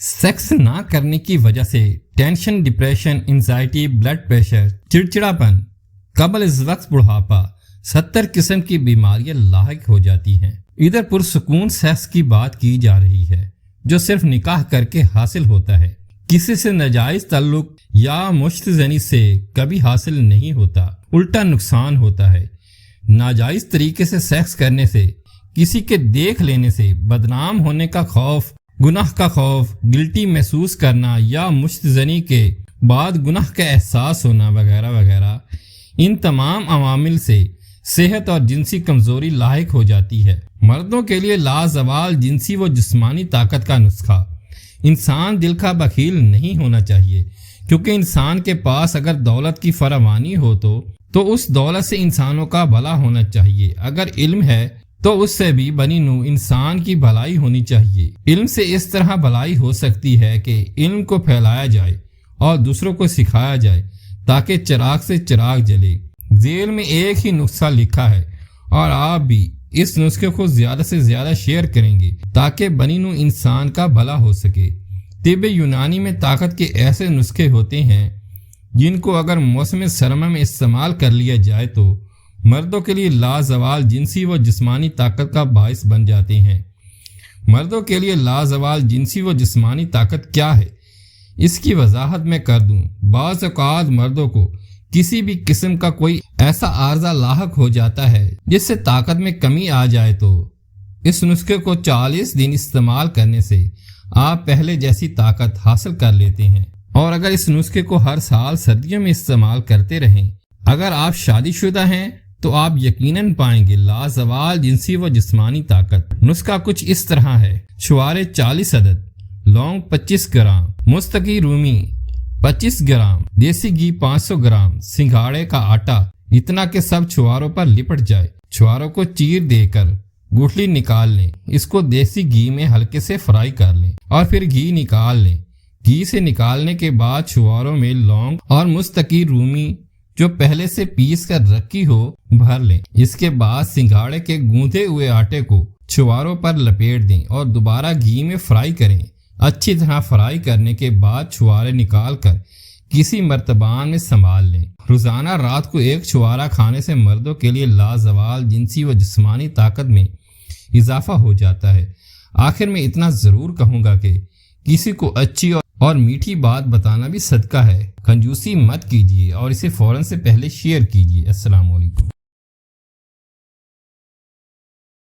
Sex ना करने की वजह से tension, depression, anxiety, blood pressure, चिड़चिड़ापन, कबल इस वक्त बुढ़ापा, 70 किस्म की बीमारियां लाहिक हो जाती हैं। इधर पुरसुकून सेक्स की बात की जा रही है जो सिर्फ निकाह करके हासिल होता है। किसी से नाजायज ताल्लुक या मुश्तजनी से कभी हासिल नहीं होता, उल्टा नुकसान होता है। नाजायज तरीके से सेक्स करने से, किसी के देख लेने से बदनाम होने का खौफ, गुनाह का खौफ, गिल्टी महसूस करना या मुश्तजनी के बाद गुनाह का एहसास होना वगैरह वगैरह, इन तमाम अवामिल से सेहत और जिनसी कमजोरी लाहिक हो जाती है। मर्दों के लिए लाजवाल जिनसी व जिस्मानी ताकत का नुस्खा। इंसान दिल का बखील नहीं होना चाहिए, क्योंकि इंसान के पास अगर दौलत की फरावानी हो तो उस दौलत से इंसानों का भला होना चाहिए। अगर इल्म है तो उससे भी बनी नू इंसान की भलाई होनी चाहिए। इल्म से इस तरह भलाई हो सकती है कि इल्म को फैलाया जाए और दूसरों को सिखाया जाए ताकि चिराग से चिराग जले। जेल में एक ही नुस्खा लिखा है और आप भी इस नुस्खे को ज्यादा से ज्यादा शेयर करेंगे ताकि बनी नू इंसान का भला हो सके। तिब्ब यूनानी में ताकत के ऐसे नुस्खे होते हैं जिनको अगर मौसम सरमा में इस्तेमाल कर लिया जाए तो मर्दों के लिए लाजवाल जिनसी व जिस्मानी ताकत का बाइस बन जाते हैं। मर्दों के लिए लाजवाल जिनसी व जिस्मानी ताकत क्या है, इसकी वजाहत मैं कर दूं। बाज़ औक़ात मर्दों को किसी भी किस्म का कोई ऐसा आर्जा लाहक हो जाता है जिससे ताकत में कमी आ जाए, तो इस नुस्खे को 40 दिन इस्तेमाल करने से आप पहले जैसी ताकत हासिल कर लेते हैं। और अगर इस नुस्खे को हर साल सर्दियों में इस्तेमाल करते रहें, अगर आप शादीशुदा हैं तो आप यकीनन पाएंगे लाजवाल जिनसी व जिस्मानी ताकत। नुस्खा कुछ इस तरह है। छुआरे 40 अदद, लौंग 25 ग्राम, मुस्तकी रूमी 25 ग्राम, देसी घी 500 ग्राम, सिंघाड़े का आटा इतना कि सब छुआरों पर लिपट जाए। छुआरों को चीर देकर गुठली निकाल लें। इसको देसी घी में हल्के से फ्राई कर लें और फिर घी निकाल लें। घी से निकालने के बाद छुआरों में लौंग और मुस्तकी रूमी जो पहले से पीस कर रखी हो भर लें। इसके बाद सिंघाड़े के गूंथे हुए आटे को छुआरों पर लपेट दें और दोबारा घी में फ्राई करें। अच्छी तरह फ्राई करने के बाद छुआरे निकाल कर किसी मर्तबान में संभाल लें। रोजाना रात को एक छुआरा खाने से मर्दों के लिए लाजवाल जिनसी व जिस्मानी ताकत में इजाफा हो जाता है। आखिर में इतना जरूर कहूँगा कि किसी को अच्छी और मीठी बात बताना भी सदका है। कंजूसी मत कीजिए और इसे फौरन से पहले शेयर कीजिए। अस्सलाम वालेकुम।